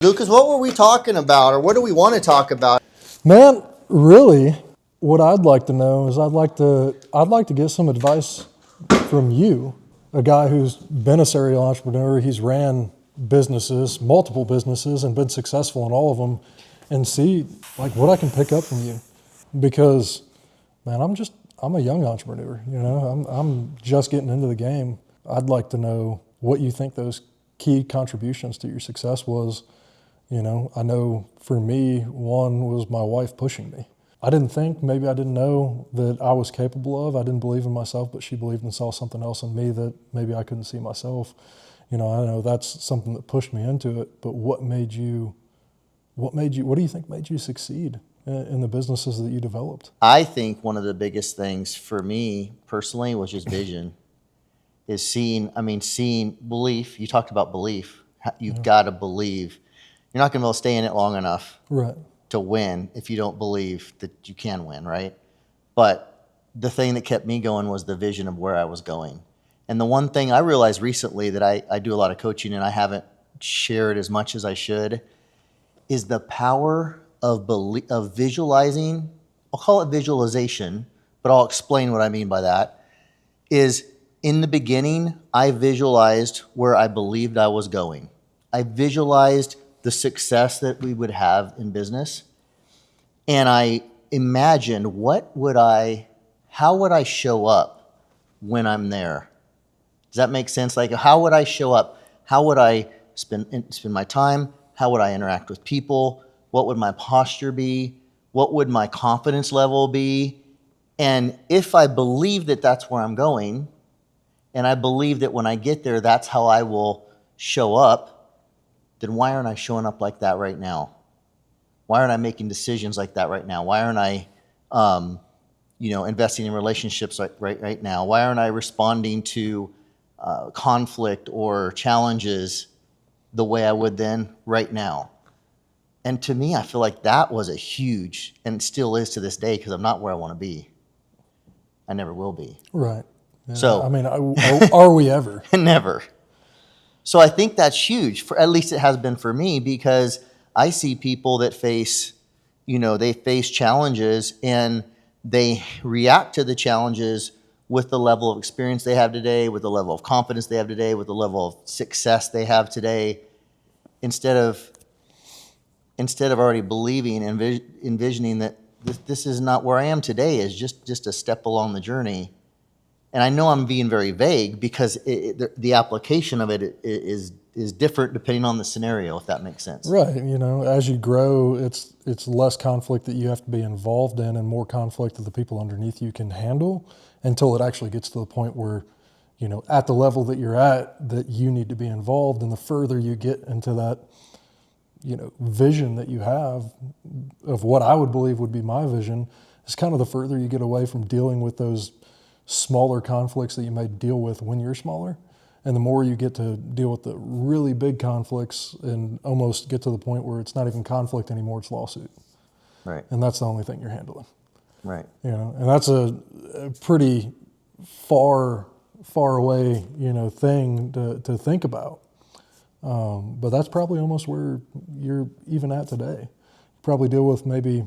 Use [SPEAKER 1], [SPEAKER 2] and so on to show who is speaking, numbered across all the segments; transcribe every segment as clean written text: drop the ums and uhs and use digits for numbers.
[SPEAKER 1] Lucas, what were we talking about, or what do we want to talk about?
[SPEAKER 2] Man, really, what I'd like to know is I'd like to get some advice from you, a guy who's been a serial entrepreneur. He's ran businesses, multiple businesses, and been successful in all of them, and see like what I can pick up from you. Because, man, I'm a young entrepreneur. I'm just getting into the game. I'd like to know what you think those key contributions to your success was. I know for me, one was my wife pushing me. I didn't know that I was capable of. I didn't believe in myself, but she believed and saw something else in me that maybe I couldn't see myself. I know that's something that pushed me into it, but what do you think made you succeed in the businesses that you developed?
[SPEAKER 1] I think one of the biggest things for me personally was just vision, is seeing belief. You talked about belief. You've got to believe. You're not going to be able to stay in it long enough to win if you don't believe that you can win, right? But the thing that kept me going was the vision of where I was going. And the one thing I realized recently that I do a lot of coaching and I haven't shared as much as I should is the power of visualizing. I'll call it visualization, but I'll explain what I mean by that. Is in the beginning, I visualized where I believed I was going. I visualized the success that we would have in business. And I imagined how would I show up when I'm there? Does that make sense? Like, how would I show up? How would I spend my time? How would I interact with people? What would my posture be? What would my confidence level be? And if I believe that that's where I'm going, and I believe that when I get there, that's how I will show up, then why aren't I showing up like that right now? Why aren't I making decisions like that right now? Why aren't I, investing in relationships right now? Why aren't I responding to conflict or challenges the way I would then right now? And to me, I feel like that was a huge, and still is to this day, because I'm not where I want to be. I never will be.
[SPEAKER 2] Right. Yeah.
[SPEAKER 1] So,
[SPEAKER 2] are we ever?
[SPEAKER 1] Never. So I think that's huge. At least it has been for me, because I see people that face challenges and they react to the challenges with the level of experience they have today, with the level of confidence they have today, with the level of success they have today, instead of already believing and envisioning that this is not where I am today, is just a step along the journey. And I know I'm being very vague, because the application of it is different depending on the scenario, if that makes sense.
[SPEAKER 2] Right. As you grow, it's less conflict that you have to be involved in and more conflict that the people underneath you can handle, until it actually gets to the point where, at the level that you're at, that you need to be involved. And the further you get into that, vision that you have of what I would believe would be my vision, is kind of the further you get away from dealing with those smaller conflicts that you may deal with when you're smaller. And the more you get to deal with the really big conflicts and almost get to the point where it's not even conflict anymore, it's lawsuit.
[SPEAKER 1] Right.
[SPEAKER 2] And that's the only thing you're handling.
[SPEAKER 1] Right.
[SPEAKER 2] And that's a pretty far away, thing to think about. But that's probably almost where you're even at today. You probably deal with maybe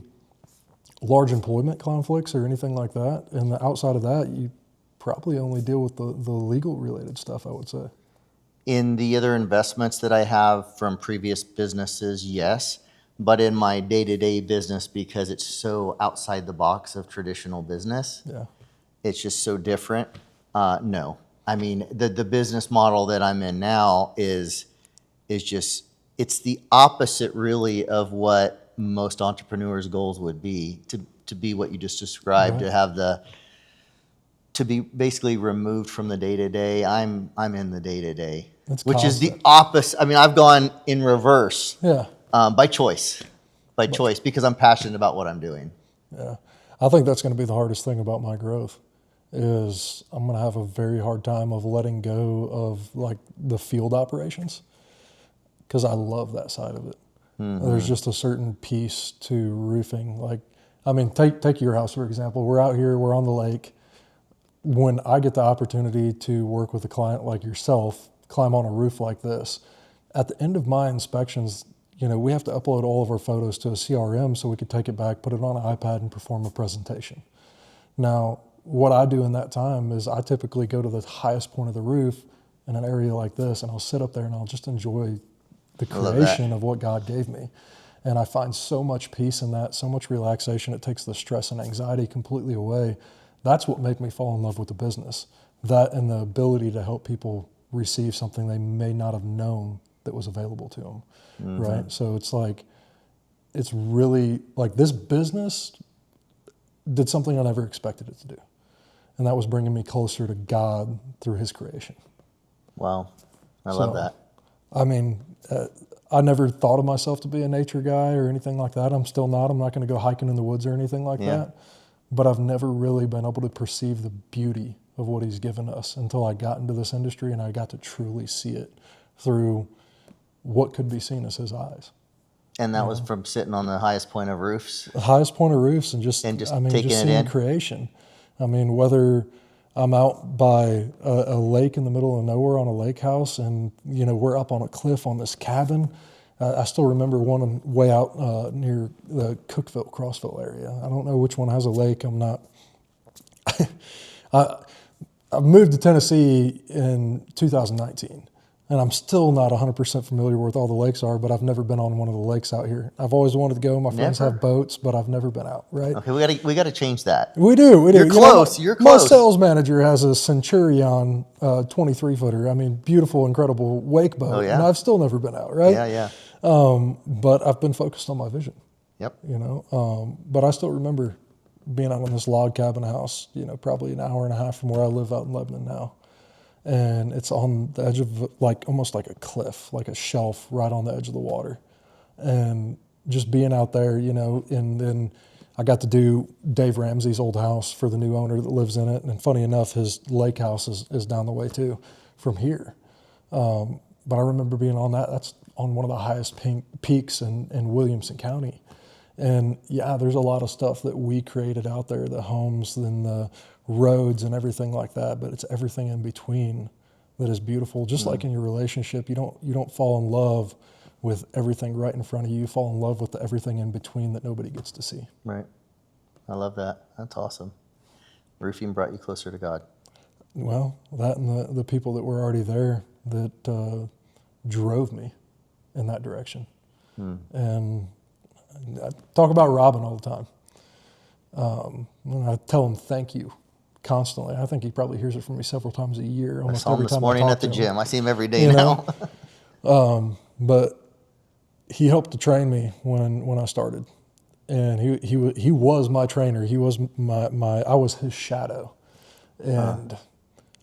[SPEAKER 2] large employment conflicts or anything like that. And outside of that, you probably only deal with the legal related stuff, I would say.
[SPEAKER 1] In the other investments that I have from previous businesses, yes. But in my day-to-day business, because it's so outside the box of traditional business, it's just so different. No. I mean, the business model that I'm in now is just, it's the opposite really of what most entrepreneurs' goals would be, to be what you just described, to be basically removed from the day-to-day. I'm in the day-to-day, which is the opposite. I mean, I've gone in reverse by choice, because I'm passionate about what I'm doing.
[SPEAKER 2] Yeah. I think that's going to be the hardest thing about my growth, is I'm going to have a very hard time of letting go of like the field operations, because I love that side of it. Mm-hmm. There's just a certain piece to roofing. Like, I mean, take your house, for example. We're out here, we're on the lake. When I get the opportunity to work with a client like yourself, climb on a roof like this, at the end of my inspections, we have to upload all of our photos to a CRM so we could take it back, put it on an iPad, and perform a presentation. Now, what I do in that time is I typically go to the highest point of the roof in an area like this, and I'll sit up there and I'll just enjoy the creation of what God gave me. And I find so much peace in that, so much relaxation. It takes the stress and anxiety completely away. That's what made me fall in love with the business. That and the ability to help people receive something they may not have known that was available to them, right? So it's really like this business did something I never expected it to do. And that was bringing me closer to God through his creation.
[SPEAKER 1] Wow. I love that.
[SPEAKER 2] I mean, I never thought of myself to be a nature guy or anything like that. I'm still not. I'm not going to go hiking in the woods or anything like that. But I've never really been able to perceive the beauty of what he's given us until I got into this industry and I got to truly see it through what could be seen as his eyes.
[SPEAKER 1] And that was from sitting on the highest point of roofs?
[SPEAKER 2] The highest point of roofs and just
[SPEAKER 1] taking
[SPEAKER 2] seeing
[SPEAKER 1] it in?
[SPEAKER 2] creation. I mean, whether I'm out by a lake in the middle of nowhere on a lake house and, we're up on a cliff on this cabin. I still remember one way out near the Cookville, Crossville area. I don't know which one has a lake. I'm not. I moved to Tennessee in 2019, and I'm still not 100% familiar with all the lakes are, but I've never been on one of the lakes out here. I've always wanted to go. My friends have boats, but I've never been out, right?
[SPEAKER 1] Okay, we got to change that.
[SPEAKER 2] We do.
[SPEAKER 1] You're close. You're close.
[SPEAKER 2] My sales manager has a Centurion 23-footer. I mean, beautiful, incredible wake boat.
[SPEAKER 1] Oh, yeah?
[SPEAKER 2] And I've still never been out, right?
[SPEAKER 1] Yeah.
[SPEAKER 2] But I've been focused on my vision.
[SPEAKER 1] Yep.
[SPEAKER 2] But I still remember being out in this log cabin house, probably an hour and a half from where I live out in Lebanon now. And it's on the edge of almost like a cliff, like a shelf right on the edge of the water. And just being out there, and then I got to do Dave Ramsey's old house for the new owner that lives in it. And funny enough, his lake house is down the way too from here. But I remember being on that. That's on one of the highest peaks in Williamson County. And yeah, there's a lot of stuff that we created out there, the homes and the roads and everything like that, but it's everything in between that is beautiful. Just like in your relationship, you don't fall in love with everything right in front of you. You fall in love with everything in between that nobody gets to see.
[SPEAKER 1] Right. I love that. That's awesome. Roofing brought you closer to God.
[SPEAKER 2] Well, that and the people that were already there that drove me in that direction. And I talk about Robin all the time. And I tell him thank you constantly. I think he probably hears it from me several times a year.
[SPEAKER 1] I
[SPEAKER 2] Almost
[SPEAKER 1] saw him
[SPEAKER 2] every
[SPEAKER 1] this
[SPEAKER 2] time
[SPEAKER 1] morning
[SPEAKER 2] I talk
[SPEAKER 1] at the
[SPEAKER 2] to
[SPEAKER 1] gym.
[SPEAKER 2] him.
[SPEAKER 1] I see him every day now.
[SPEAKER 2] But he helped to train me when I started, and he was my trainer. He was I was his shadow, and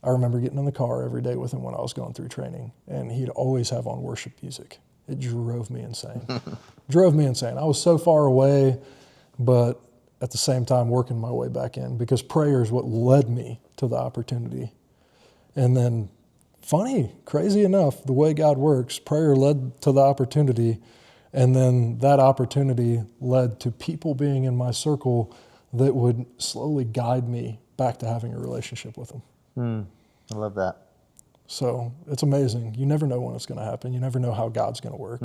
[SPEAKER 2] I remember getting in the car every day with him when I was going through training, and he'd always have on worship music. It drove me insane. I was so far away, but at the same time working my way back in, because prayer is what led me to the opportunity. And then crazy enough, the way God works, prayer led to the opportunity, and then that opportunity led to people being in my circle that would slowly guide me back to having a relationship with them.
[SPEAKER 1] I love that.
[SPEAKER 2] So it's amazing. You never know when it's going to happen. You never know how God's going to work.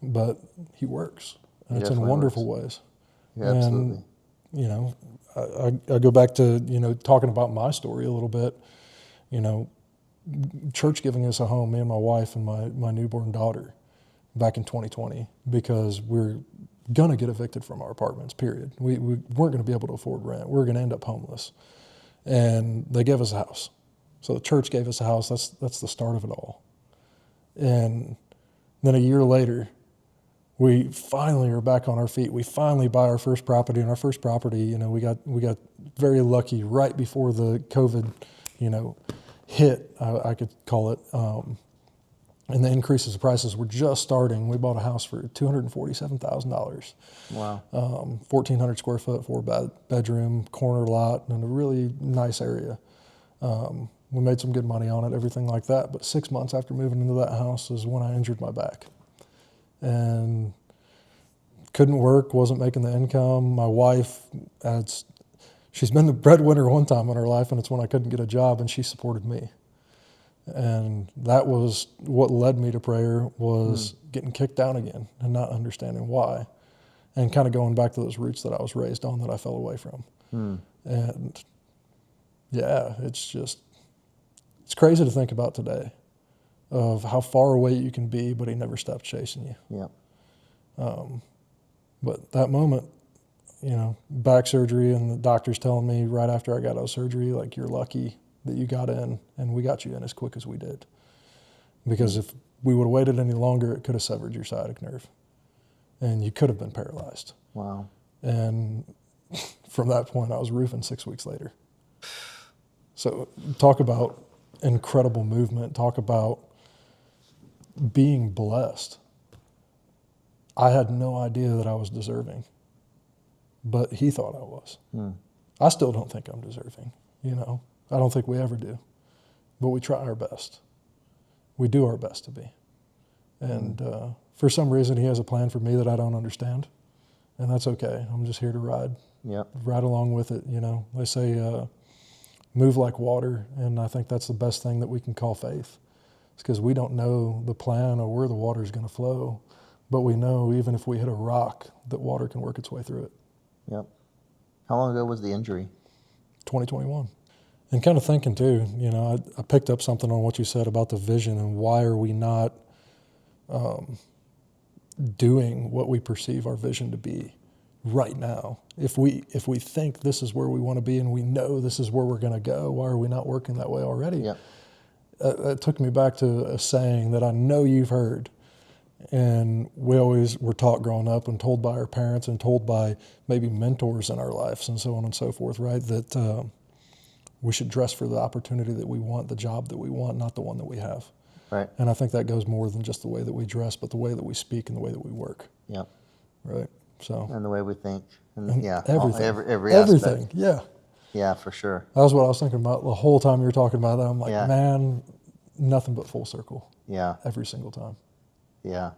[SPEAKER 2] But he works. And it's in wonderful ways.
[SPEAKER 1] Yeah, absolutely.
[SPEAKER 2] And, I go back to, talking about my story a little bit. Church giving us a home, me and my wife and my newborn daughter, back in 2020, because we're going to get evicted from our apartments, period. We weren't going to be able to afford rent. We were going to end up homeless. And they gave us a house. So the church gave us a house. That's the start of it all. And then a year later, we finally are back on our feet. We finally buy our first property, and our first property, we got very lucky right before the COVID, hit, I could call it. And the increases of prices were just starting. We bought a house for $247,000.
[SPEAKER 1] Wow.
[SPEAKER 2] 1,400 square foot, 4-bedroom, corner lot, in a really nice area. We made some good money on it, everything like that. But 6 months after moving into that house is when I injured my back. And couldn't work, wasn't making the income. My wife, she's been the breadwinner one time in her life, and it's when I couldn't get a job, and she supported me. And that was what led me to prayer, was getting kicked down again and not understanding why, and kind of going back to those roots that I was raised on that I fell away from. And yeah, it's crazy to think about today of how far away you can be, but he never stopped chasing you.
[SPEAKER 1] Yeah.
[SPEAKER 2] But that moment, back surgery, and the doctor's telling me right after I got out of surgery, like, you're lucky that you got in, and we got you in as quick as we did. Because if we would have waited any longer, it could have severed your sciatic nerve, and you could have been paralyzed.
[SPEAKER 1] Wow.
[SPEAKER 2] And from that point, I was roofing 6 weeks later. So talk about incredible movement. Talk about being blessed. I had no idea that I was deserving, but he thought I was. I still don't think I'm deserving, I don't think we ever do, but we try our best. We do our best to be. And for some reason, he has a plan for me that I don't understand, and that's okay. I'm just here to ride along with it. They say move like water, and I think that's the best thing that we can call faith. It's because we don't know the plan or where the water is going to flow, but we know even if we hit a rock, that water can work its way through it.
[SPEAKER 1] Yep. How long ago was the injury?
[SPEAKER 2] 2021. And kind of thinking too, I picked up something on what you said about the vision, and why are we not doing what we perceive our vision to be right now? If we think this is where we want to be, and we know this is where we're going to go, why are we not working that way already?
[SPEAKER 1] Yep.
[SPEAKER 2] It took me back to a saying that I know you've heard, and we always were taught growing up and told by our parents and told by maybe mentors in our lives and so on and so forth, right? That we should dress for the opportunity that we want, the job that we want, not the one that we have.
[SPEAKER 1] Right.
[SPEAKER 2] And I think that goes more than just the way that we dress, but the way that we speak and the way that we work.
[SPEAKER 1] Yep.
[SPEAKER 2] Right. So.
[SPEAKER 1] And the way we think. And yeah.
[SPEAKER 2] Everything.
[SPEAKER 1] Every
[SPEAKER 2] everything.
[SPEAKER 1] aspect.
[SPEAKER 2] Yeah.
[SPEAKER 1] Yeah, for sure.
[SPEAKER 2] That was what I was thinking about the whole time you were talking about that. I'm like,
[SPEAKER 1] Yeah.
[SPEAKER 2] man, nothing but full circle.
[SPEAKER 1] Yeah.
[SPEAKER 2] Every single time.
[SPEAKER 1] Yeah.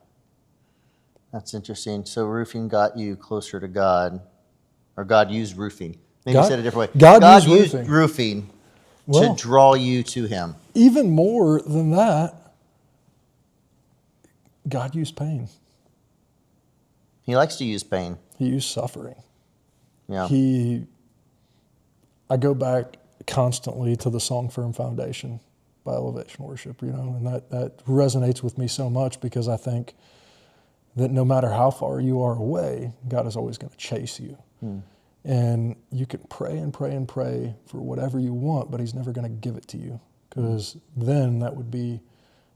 [SPEAKER 1] That's interesting. So roofing got you closer to God, or God used roofing. Maybe
[SPEAKER 2] God-
[SPEAKER 1] said it a different way.
[SPEAKER 2] God used
[SPEAKER 1] used
[SPEAKER 2] roofing.
[SPEAKER 1] to
[SPEAKER 2] Well-
[SPEAKER 1] draw you to Him.
[SPEAKER 2] Even more than that, God used pain.
[SPEAKER 1] He likes to use pain.
[SPEAKER 2] He used suffering.
[SPEAKER 1] Yeah.
[SPEAKER 2] I go back constantly to the song Firm Foundation by Elevation Worship, and that resonates with me so much, because I think that no matter how far you are away, God is always going to chase you. And you can pray and pray and pray for whatever you want, but He's never going to give it to you, because then that would be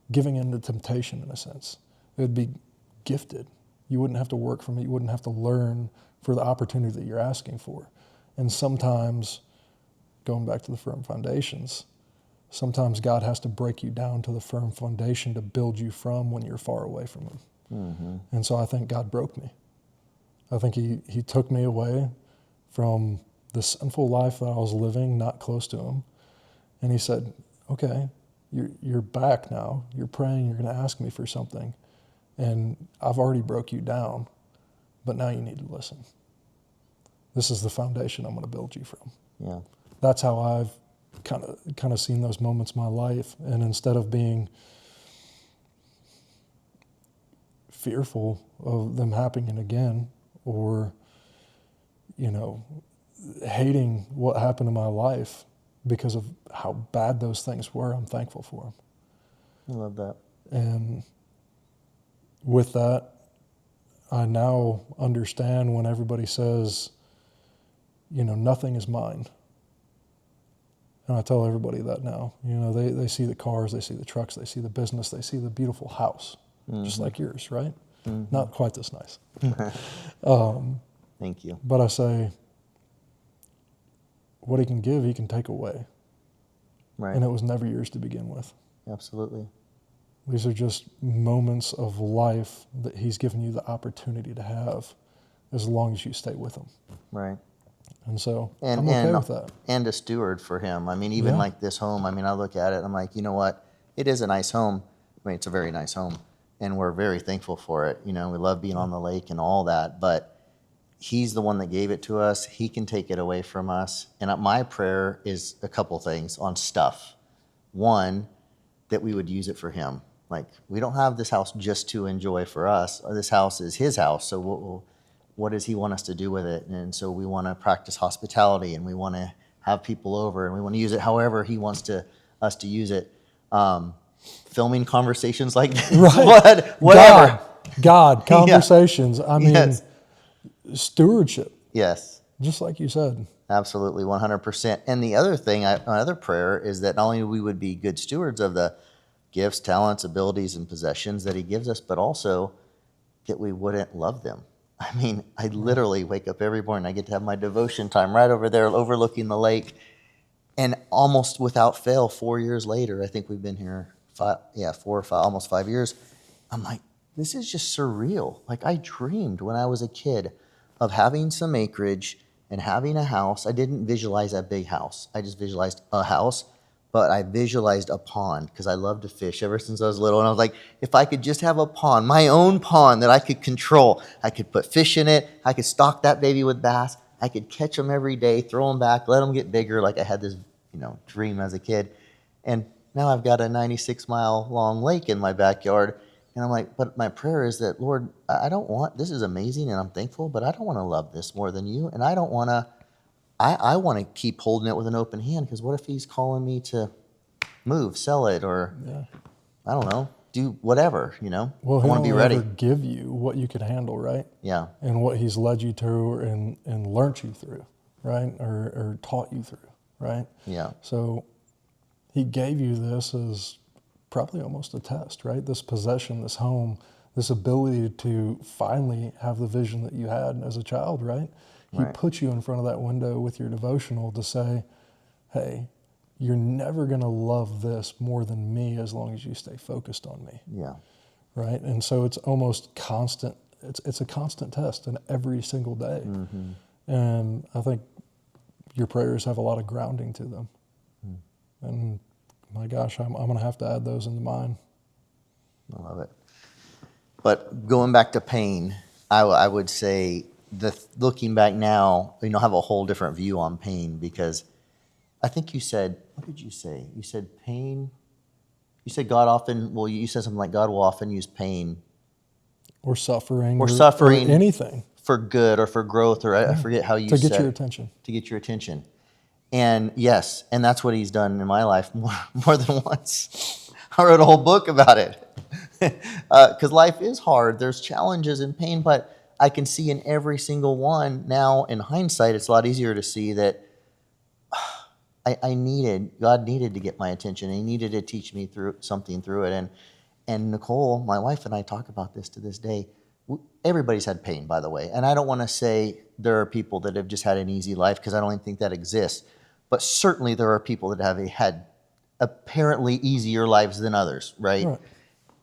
[SPEAKER 2] giving in to temptation in a sense. It would be gifted. You wouldn't have to work from it. You wouldn't have to learn for the opportunity that you're asking for. And sometimes, going back to the firm foundations, sometimes God has to break you down to the firm foundation to build you from when you're far away from Him. And so I think God broke me. I think he took me away from the sinful life that I was living, not close to Him. And He said, okay, you're back now. You're praying. You're going to ask me for something. And Of already broke you down, but now you need to listen. This is the foundation I'm going to build you from.
[SPEAKER 1] Yeah.
[SPEAKER 2] That's how I've kind of seen those moments in my life. And instead of being fearful of them happening again, or hating what happened in my life because of how bad those things were, I'm thankful for them.
[SPEAKER 1] I love that.
[SPEAKER 2] And with that, I now understand when everybody says, nothing is mine. And I tell everybody that now. They see the cars, they see the trucks, they see the business, they see the beautiful house, just like yours, right? Not quite this nice.
[SPEAKER 1] Thank you.
[SPEAKER 2] But I say, what He can give, He can take away.
[SPEAKER 1] Right.
[SPEAKER 2] And it was never yours to begin with.
[SPEAKER 1] Absolutely.
[SPEAKER 2] These are just moments of life that He's given you the opportunity to have, as long as you stay with Him.
[SPEAKER 1] Right.
[SPEAKER 2] And so
[SPEAKER 1] And,
[SPEAKER 2] I'm okay
[SPEAKER 1] and,
[SPEAKER 2] with that.
[SPEAKER 1] and a steward for Him. I mean, even
[SPEAKER 2] Yeah.
[SPEAKER 1] like this home, I look at it, I'm like, you know what? It is a nice home. It's a very nice home. And we're very thankful for it. We love being on the lake and all that. But He's the one that gave it to us. He can take it away from us. And my prayer is a couple things on stuff. One, that we would use it for him. Like, we don't have this house just to enjoy for us. This house is his house. So what does he want us to do with it? And so we want to practice hospitality, and we want to have people over, and we want to use it however he wants us to use it. Filming conversations like this,
[SPEAKER 2] Right.
[SPEAKER 1] whatever.
[SPEAKER 2] God, conversations. I mean,
[SPEAKER 1] Yes.
[SPEAKER 2] stewardship,
[SPEAKER 1] Yes,
[SPEAKER 2] just like you said.
[SPEAKER 1] absolutely, 100%. And the other thing, my other prayer is that not only we would be good stewards of the gifts, talents, abilities, and possessions that he gives us, but also that we wouldn't love them. I mean, I literally wake up every morning. I get to have my devotion time right over there overlooking the lake. And almost without fail, 4 years later, I think we've been here 4 or 5, almost 5 years. I'm like, this is just surreal. Like, I dreamed when I was a kid of having some acreage and having a house. I didn't visualize a big house. I just visualized a house, but I visualized a pond because I love to fish ever since I was little. And I was like, if I could just have a pond, my own pond that I could control, I could put fish in it. I could stock that baby with bass. I could catch them every day, throw them back, let them get bigger. Like, I had this, dream as a kid. And now I've got a 96-mile long lake in my backyard. And I'm like, but my prayer is that, Lord, I don't want, this is amazing and I'm thankful, but I don't want to love this more than you. And I don't want to, I want to keep holding it with an open hand, because what if he's calling me to move, sell it, or I don't know, do whatever,
[SPEAKER 2] Well,
[SPEAKER 1] I
[SPEAKER 2] he'll
[SPEAKER 1] want to be
[SPEAKER 2] only
[SPEAKER 1] ready.
[SPEAKER 2] ever give you what you can handle, right?
[SPEAKER 1] Yeah.
[SPEAKER 2] And what he's led you through and learned you through, right? Or taught you through, right?
[SPEAKER 1] Yeah.
[SPEAKER 2] So he gave you this as probably almost a test, right? This possession, this home, this ability to finally have the vision that you had as a child, right? He
[SPEAKER 1] Right.
[SPEAKER 2] put you in front of that window with your devotional to say, hey, you're never going to love this more than me as long as you stay focused on me,
[SPEAKER 1] Yeah.
[SPEAKER 2] right? And so it's almost constant. It's a constant test in every single day.
[SPEAKER 1] Mm-hmm.
[SPEAKER 2] And I think your prayers have a lot of grounding to them. And my gosh, I'm going to have to add those into mine.
[SPEAKER 1] I love it. But going back to pain, I would say looking back now, have a whole different view on pain, because I think you said, what did you say? You said pain. You said God often, you said something like God will often use pain
[SPEAKER 2] Or suffering.
[SPEAKER 1] Or suffering.
[SPEAKER 2] Or anything.
[SPEAKER 1] for good or for growth, or I forget how you
[SPEAKER 2] To
[SPEAKER 1] said.
[SPEAKER 2] get your attention.
[SPEAKER 1] To get your attention. And yes, and that's what he's done in my life more than once. I wrote a whole book about it. Because life is hard. There's challenges and pain, but I can see in every single one now, in hindsight, it's a lot easier to see that God needed to get my attention. He needed to teach me something through it. And Nicole, my wife, and I talk about this to this day. Everybody's had pain, by the way. And I don't want to say there are people that have just had an easy life, because I don't even think that exists. But certainly there are people that have had apparently easier lives than others, right?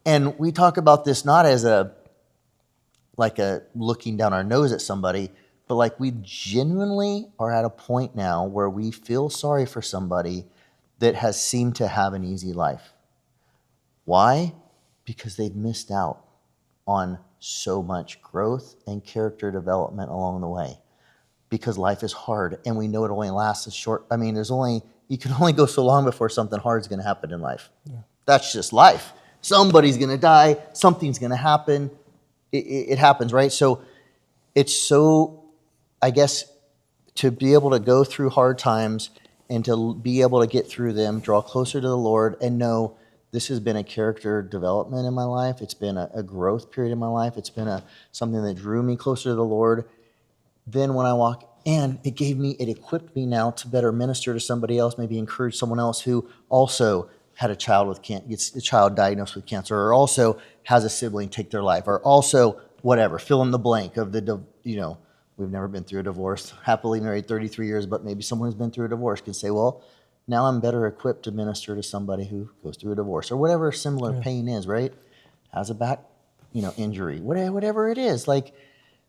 [SPEAKER 1] And we talk about this not as a looking down our nose at somebody, but like we genuinely are at a point now where we feel sorry for somebody that has seemed to have an easy life. Why? Because they've missed out on so much growth and character development along the way. Because life is hard, and we know it only lasts a short. I mean, you can only go so long before something hard is going to happen in life. Yeah. That's just life. Somebody's going to die. Something's going to happen. It happens, right? So it's so, I guess, to be able to go through hard times and to be able to get through them, draw closer to the Lord, and know this has been a character development in my life. It's been a growth period in my life. It's been something that drew me closer to the Lord. Then when I walk, and it equipped me now to better minister to somebody else, maybe encourage someone else who also had a child with gets a child diagnosed with cancer, or also has a sibling take their life, or also whatever, fill in the blank of we've never been through a divorce, happily married 33 years, but maybe someone who's been through a divorce can say, well, now I'm better equipped to minister to somebody who goes through a divorce, or whatever similar pain is, right? Has a back, injury, whatever it is.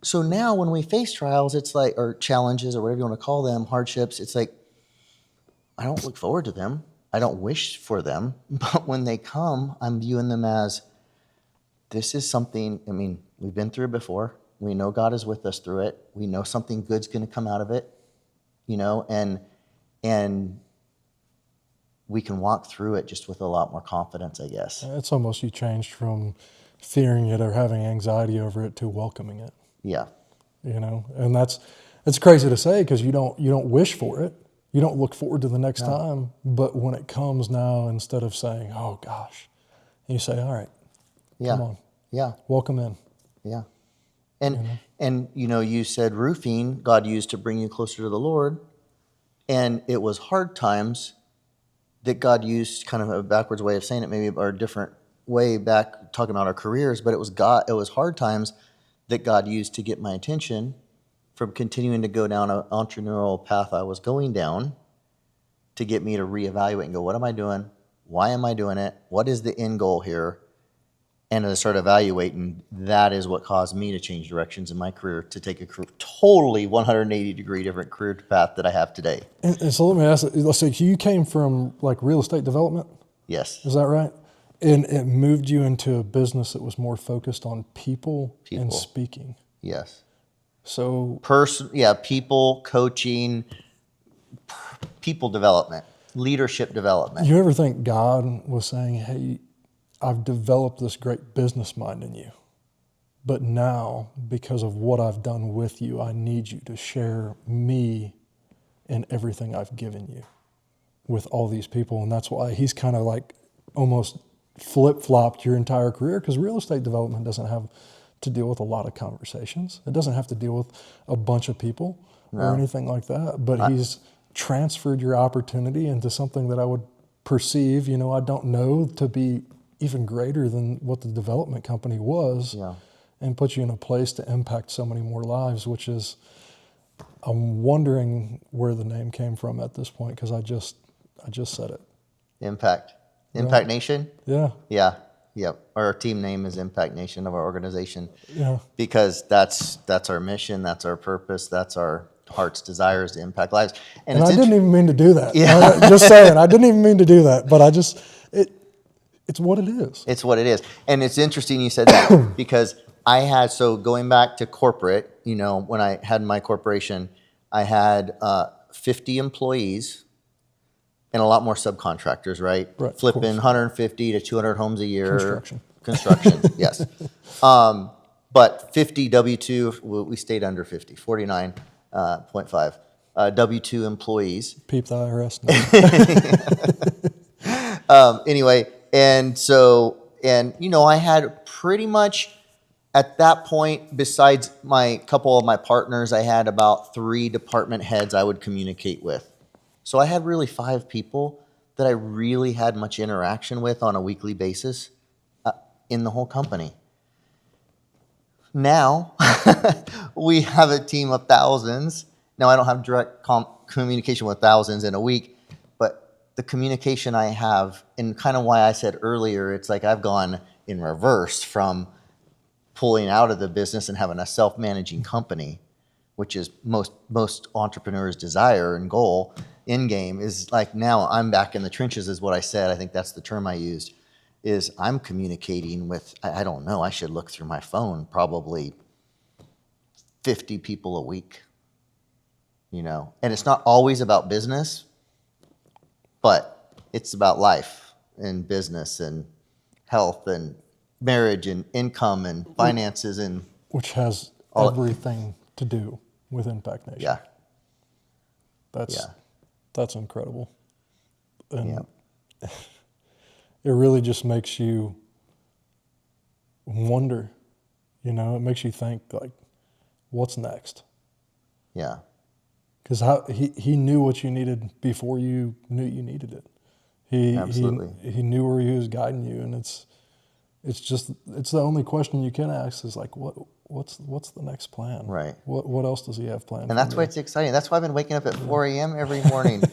[SPEAKER 1] So now when we face trials, it's like, or challenges, or whatever you want to call them, hardships, it's like, I don't look forward to them. I don't wish for them. But when they come, I'm viewing them as, this is something, we've been through it before. We know God is with us through it. We know something good's going to come out of it, and we can walk through it just with a lot more confidence, I guess.
[SPEAKER 2] It's almost you changed from fearing it or having anxiety over it to welcoming it.
[SPEAKER 1] Yeah.
[SPEAKER 2] You know, and it's crazy to say because you don't wish for it. You don't look forward to the next time. But when it comes now, instead of saying, "Oh gosh," you say, "All right, come on,
[SPEAKER 1] Yeah.
[SPEAKER 2] welcome in."
[SPEAKER 1] Yeah. And you said roofing God used to bring you closer to the Lord, and it was hard times that God used, kind of a backwards way of saying it, maybe, or a different way back talking about our careers, but it was hard times that God used to get my attention from continuing to go down an entrepreneurial path I was going down, to get me to reevaluate and go, what am I doing? Why am I doing it? What is the end goal here? And to start evaluating, that is what caused me to change directions in my career, to take a totally 180-degree different career path that I have today.
[SPEAKER 2] And so let me ask, let's say you came from like real estate development.
[SPEAKER 1] Yes.
[SPEAKER 2] Is that right? And it moved you into a business that was more focused on people. And speaking.
[SPEAKER 1] Yes.
[SPEAKER 2] So
[SPEAKER 1] people coaching, people development, leadership development.
[SPEAKER 2] you ever think God was saying, "Hey, I've developed this great business mind in you, but now because of what I've done with you, I need you to share me and everything I've given you with all these people." And that's why he's kind of like almost flip-flopped your entire career, because real estate development doesn't have to deal with a lot of conversations. It doesn't have to deal with a bunch of people or anything like that. But he's transferred your opportunity into something that I would perceive, I don't know, to be even greater than what the development company was, and put you in a place to impact so many more lives, which is, I'm wondering where the name came from at this point, because I just said it.
[SPEAKER 1] Impact Nation. Yeah. Our team name is Impact Nation of our organization.
[SPEAKER 2] Yeah.
[SPEAKER 1] Because that's our mission, that's our purpose, that's our heart's desires to impact lives.
[SPEAKER 2] And I didn't even mean to do that.
[SPEAKER 1] Yeah.
[SPEAKER 2] Just saying, I didn't even mean to do that, but it's what it is.
[SPEAKER 1] It's what it is. And it's interesting you said that because so going back to corporate, when I had my corporation, I had 50 employees and a lot more subcontractors, right? Flipping 150 to 200 homes a year. Construction, yes. But 50 W-2, we stayed under 50, 49.5 W-2 employees.
[SPEAKER 2] Peep the IRS
[SPEAKER 1] now. Anyway, I had pretty much at that point, besides my couple of my partners, I had about 3 department heads I would communicate with. So I had really 5 people that I really had much interaction with on a weekly basis in the whole company. Now, we have a team of thousands. Now, I don't have direct communication with thousands in a week, but the communication I have, and kind of why I said earlier, it's like I've gone in reverse from pulling out of the business and having a self-managing company, which is most entrepreneurs' desire and goal, end game, is like now I'm back in the trenches, is what I said. I think that's the term I used, is I'm communicating with, I don't know, I should look through my phone, probably 50 people a week, And it's not always about business, but it's about life and business and health and marriage and income and finances, and
[SPEAKER 2] which has everything to do with Impact Nation.
[SPEAKER 1] Yeah.
[SPEAKER 2] That's incredible. And it really just makes you wonder, it makes you think, like, what's next?
[SPEAKER 1] Yeah.
[SPEAKER 2] Because he knew what you needed before you knew you needed it.
[SPEAKER 1] Absolutely.
[SPEAKER 2] He knew where he was guiding you, and it's the only question you can ask is like, what's the next plan?
[SPEAKER 1] Right.
[SPEAKER 2] What else does he have planned?
[SPEAKER 1] And that's why it's exciting. That's why I've been waking up at 4 a.m. every morning.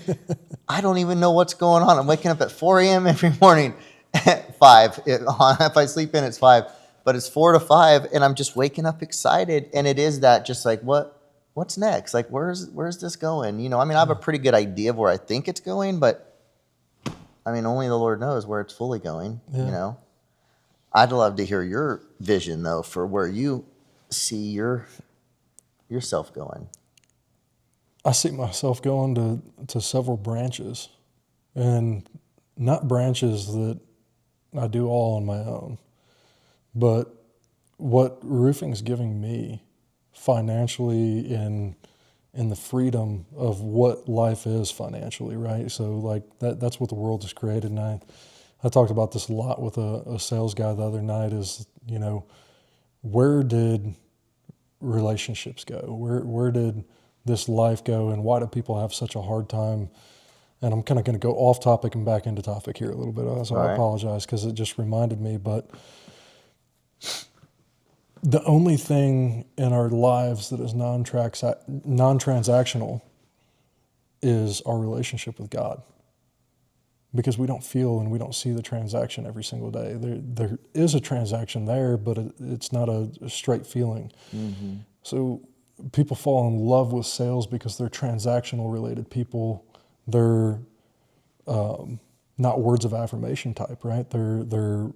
[SPEAKER 1] I don't even know what's going on. I'm waking up at 4 a.m. every morning at 5. If I sleep in, it's 5. But it's 4 to 5, and I'm just waking up excited. And it is that just like, what's next? Like, where's this going? I have a pretty good idea of where I think it's going, but only the Lord knows where it's fully going, I'd love to hear your vision, though, for where you see yourself going.
[SPEAKER 2] I see myself going to several branches, and not branches that I do all on my own, but what roofing's giving me financially in the freedom of what life is financially, right? So like that's what the world has created. And I talked about this a lot with a sales guy the other night is, where did relationships go? Where did this life go, and why do people have such a hard time? And I'm kind of going to go off topic and back into topic here a little bit, so
[SPEAKER 1] All
[SPEAKER 2] I
[SPEAKER 1] right.
[SPEAKER 2] apologize because it just reminded me. But the only thing in our lives that is non-transactional is our relationship with God, because we don't feel and we don't see the transaction every single day. There is a transaction there, but it's not a straight feeling.
[SPEAKER 1] Mm-hmm.
[SPEAKER 2] So people fall in love with sales because they're transactional related people. They're not words of affirmation type, right? They're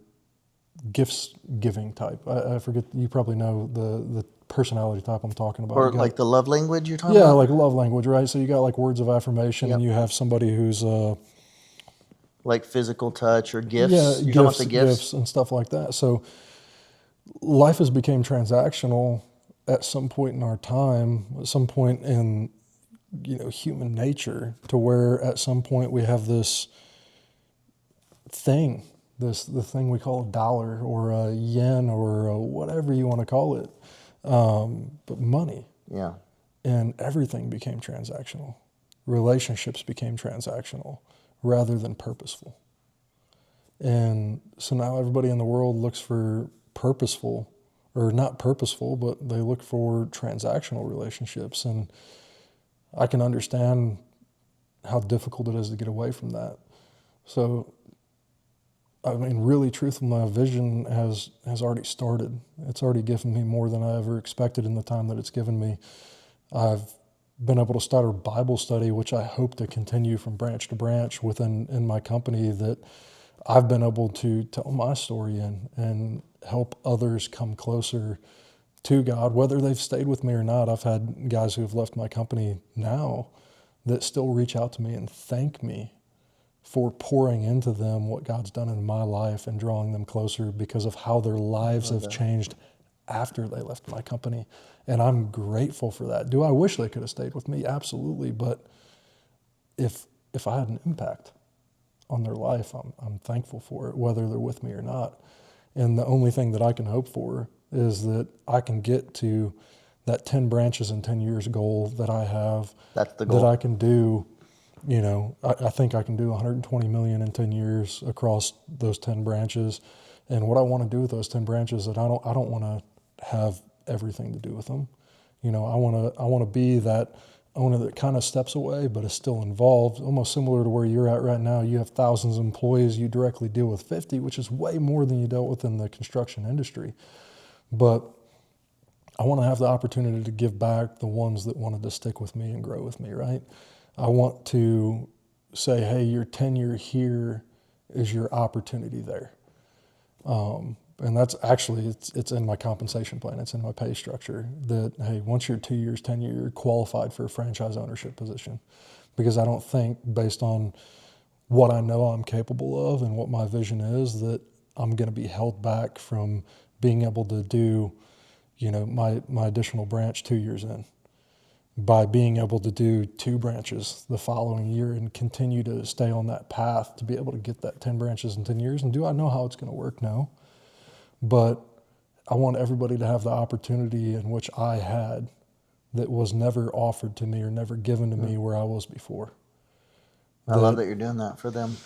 [SPEAKER 2] gifts giving type. I forget, you probably know the personality type I'm talking about.
[SPEAKER 1] Or
[SPEAKER 2] You got-
[SPEAKER 1] like the love language you're talking
[SPEAKER 2] yeah,
[SPEAKER 1] about?
[SPEAKER 2] like love language, right? So you got like words of affirmation, and
[SPEAKER 1] Yep.
[SPEAKER 2] you have somebody who's
[SPEAKER 1] Like physical touch or gifts?
[SPEAKER 2] yeah,
[SPEAKER 1] You're talking about the
[SPEAKER 2] gifts and stuff like that. So life has become transactional at some point in our time, at some point in human nature, to where at some point we have this thing, the thing we call a dollar or a yen or whatever you want to call it, but money,
[SPEAKER 1] Yeah.
[SPEAKER 2] and everything became transactional. Relationships became transactional rather than purposeful. And so now everybody in the world looks for purposeful, or not purposeful, but they look for transactional relationships. And I can understand how difficult it is to get away from that. So, I mean, really, truthfully, my vision has already started. It's already given me more than I ever expected in the time that it's given me. I've been able to start a Bible study, which I hope to continue from branch to branch in my company, that I've been able to tell my story and help others come closer to God, whether they've stayed with me or not. I've had guys who have left my company now that still reach out to me and thank me for pouring into them what God's done in my life and drawing them closer because of how their lives have changed after they left my company. And I'm grateful for that. Do I wish they could have stayed with me? Absolutely. But if I had an impact on their life, I'm thankful for it, whether they're with me or not. And the only thing that I can hope for is that I can get to that 10 branches in 10 years goal that I have.
[SPEAKER 1] That's the goal.
[SPEAKER 2] That I can do, I think I can do 120 million in 10 years across those 10 branches. And what I want to do with those 10 branches, that I don't want to have everything to do with them. I want to be that owner that kind of steps away but is still involved, almost similar to where you're at right now. You have thousands of employees, you directly deal with 50, which is way more than you dealt with in the construction industry. But I want to have the opportunity to give back the ones that wanted to stick with me and grow with me, right? I want to say, hey, your tenure here is your opportunity there. And that's actually, it's in my compensation plan. It's in my pay structure that, hey, once you're 2 years tenure, you're qualified for a franchise ownership position. Because I don't think, based on what I know I'm capable of and what my vision is, that I'm going to be held back from being able to do, my additional branch 2 years in. By being able to do 2 branches the following year and continue to stay on that path to be able to get that 10 branches in 10 years. And do I know how it's going to work? No. But I want everybody to have the opportunity in which I had that was never offered to me or never given to me where I was before.
[SPEAKER 1] I love that you're doing that for them.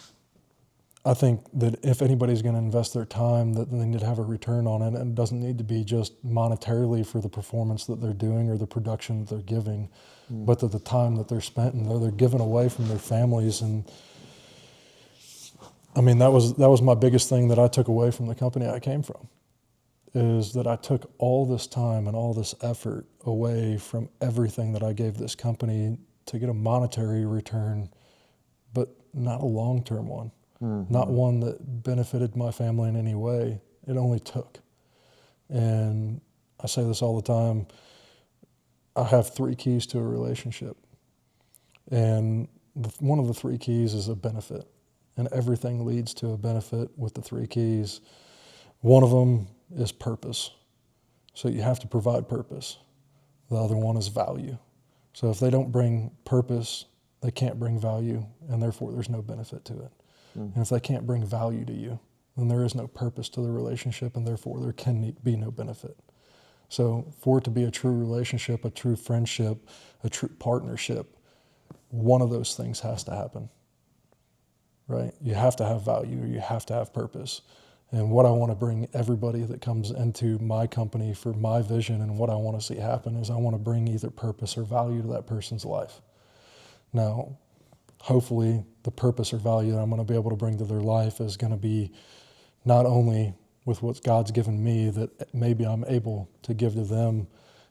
[SPEAKER 2] I think that if anybody's going to invest their time, that they need to have a return on it, and it doesn't need to be just monetarily for the performance that they're doing or the production that they're giving, but that the time that they're spent and they're giving away from their families. And I mean, that was my biggest thing that I took away from the company I came from, is that I took all this time and all this effort away from everything that I gave this company to get a monetary return, but not a long-term one. Not one that benefited my family in any way. It only took. And I say this all the time, I have 3 keys to a relationship. And one of the 3 keys is a benefit. and everything leads to a benefit with the 3 keys. One of them is purpose. So you have to provide purpose. The other one is value. So if they don't bring purpose, they can't bring value, and therefore there's no benefit to it. And if they can't bring value to you, then there is no purpose to the relationship, and therefore there can be no benefit. So for it to be a true relationship, a true friendship, a true partnership, one of those things has to happen, right? You have to have value, or you have to have purpose. And what I want to bring everybody that comes into my company for my vision and what I want to see happen is I want to bring either purpose or value to that person's life. Now, hopefully the purpose or value that I'm going to be able to bring to their life is going to be not only with what God's given me that maybe I'm able to give to them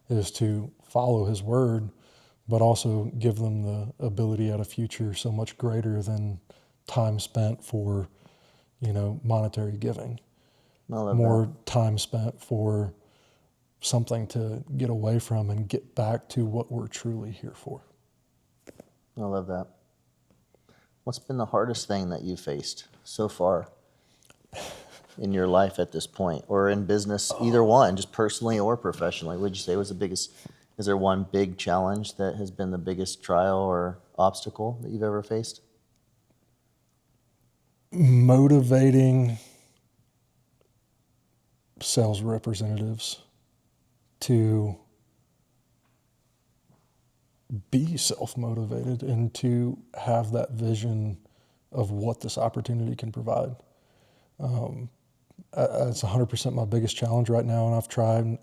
[SPEAKER 2] is to follow his word, but also give them the ability at a future so much greater than time spent for, monetary giving. More time spent for something to get away from and get back to what we're truly here for.
[SPEAKER 1] I love that. What's been the hardest thing that you've faced so far in your life at this point, or in business, either one, just personally or professionally? Would you say was the biggest? Is there one big challenge that has been the biggest trial or obstacle that you've ever faced?
[SPEAKER 2] Motivating sales representatives to be self-motivated and to have that vision of what this opportunity can provide. It's 100% my biggest challenge right now, and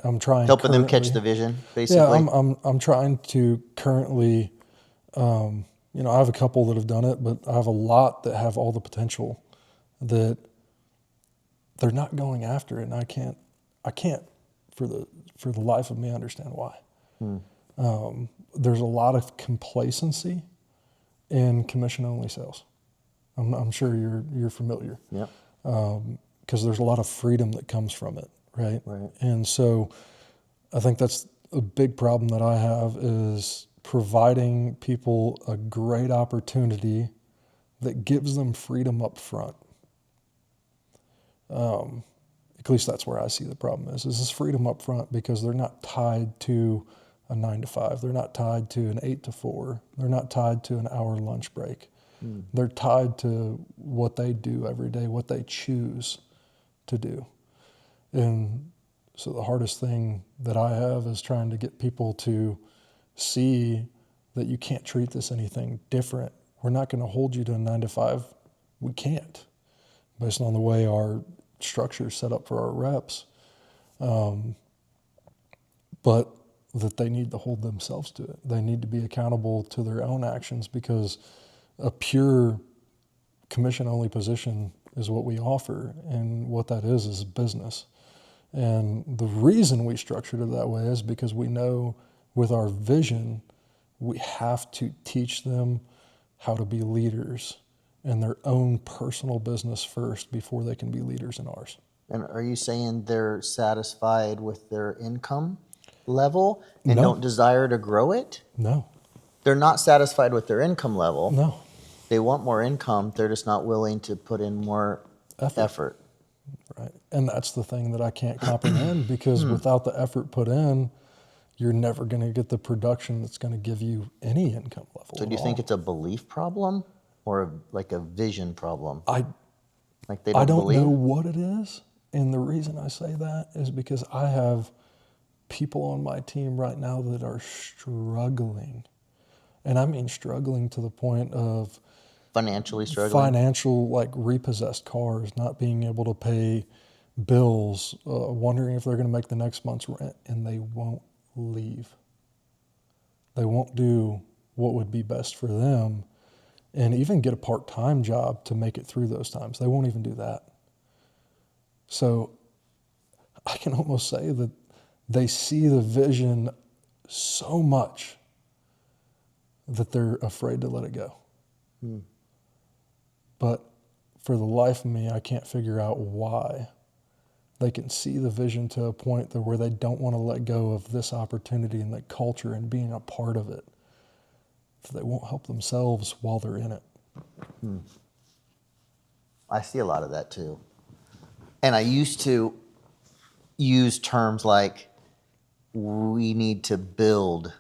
[SPEAKER 2] I'm trying
[SPEAKER 1] Helping them catch
[SPEAKER 2] currently.
[SPEAKER 1] the vision, basically.
[SPEAKER 2] Yeah, I'm trying to currently, I have a couple that have done it, but I have a lot that have all the potential that they're not going after it, and I can't for the life of me understand why. There's a lot of complacency in commission-only sales. I'm sure you're familiar.
[SPEAKER 1] Yeah.
[SPEAKER 2] Because there's a lot of freedom that comes from it, right?
[SPEAKER 1] Right.
[SPEAKER 2] And so I think that's a big problem that I have is providing people a great opportunity that gives them freedom up front. At least that's where I see the problem is this freedom up front because they're not tied to a 9 to 5. They're not tied to an 8 to 4. They're not tied to an hour lunch break. They're tied to what they do every day, what they choose to do. And so the hardest thing that I have is trying to get people to see that you can't treat this anything different. We're not going to hold you to a 9 to 5. We can't, based on the way our structure is set up for our reps. But that they need to hold themselves to it. They need to be accountable to their own actions because a pure commission-only position is what we offer, and what that is business. And the reason we structured it that way is because we know with our vision, we have to teach them how to be leaders in their own personal business first before they can be leaders in ours.
[SPEAKER 1] And are you saying they're satisfied with their income level and
[SPEAKER 2] No.
[SPEAKER 1] don't desire to grow it?
[SPEAKER 2] No.
[SPEAKER 1] They're not satisfied with their income level.
[SPEAKER 2] No.
[SPEAKER 1] They want more income. They're just not willing to put in more effort.
[SPEAKER 2] Right. And that's the thing that I can't comprehend because without the effort put in, you're never going to get the production that's going to give you any income level.
[SPEAKER 1] So do you think it's a belief problem or like a vision problem? Like they
[SPEAKER 2] I don't
[SPEAKER 1] believe?
[SPEAKER 2] know what it is. And the reason I say that is because I have people on my team right now that are struggling. And I mean struggling to the point of
[SPEAKER 1] Financially struggling?
[SPEAKER 2] financial, like repossessed cars, not being able to pay bills, wondering if they're going to make the next month's rent, and they won't leave. They won't do what would be best for them and even get a part-time job to make it through those times. They won't even do that. So I can almost say that they see the vision so much that they're afraid to let it go. But for the life of me, I can't figure out why. They can see the vision to a point that where they don't want to let go of this opportunity and that culture and being a part of it. So they won't help themselves while they're in it.
[SPEAKER 1] I see a lot of that too. And I used to use terms like, we need to build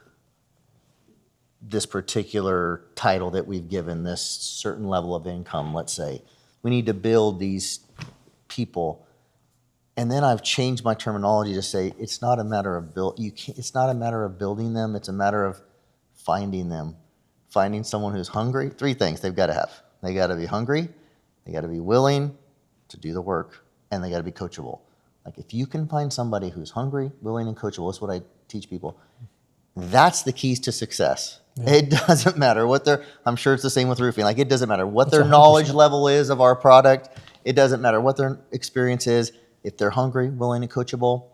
[SPEAKER 1] this particular title that we've given, this certain level of income, let's say. We need to build these people. And then I've changed my terminology to say it's not a matter of it's not a matter of building them, it's a matter of finding them. Finding someone who's hungry. 3 things they've got to have. They got to be hungry, they got to be willing to do the work, and they got to be coachable. Like if you can find somebody who's hungry, willing, and coachable, that's what I teach people. That's the keys to success. Yeah. It doesn't matter what I'm sure it's the same with roofing. Like it doesn't matter what their knowledge level is of our product. It doesn't matter what their experience is. If they're hungry, willing, and coachable,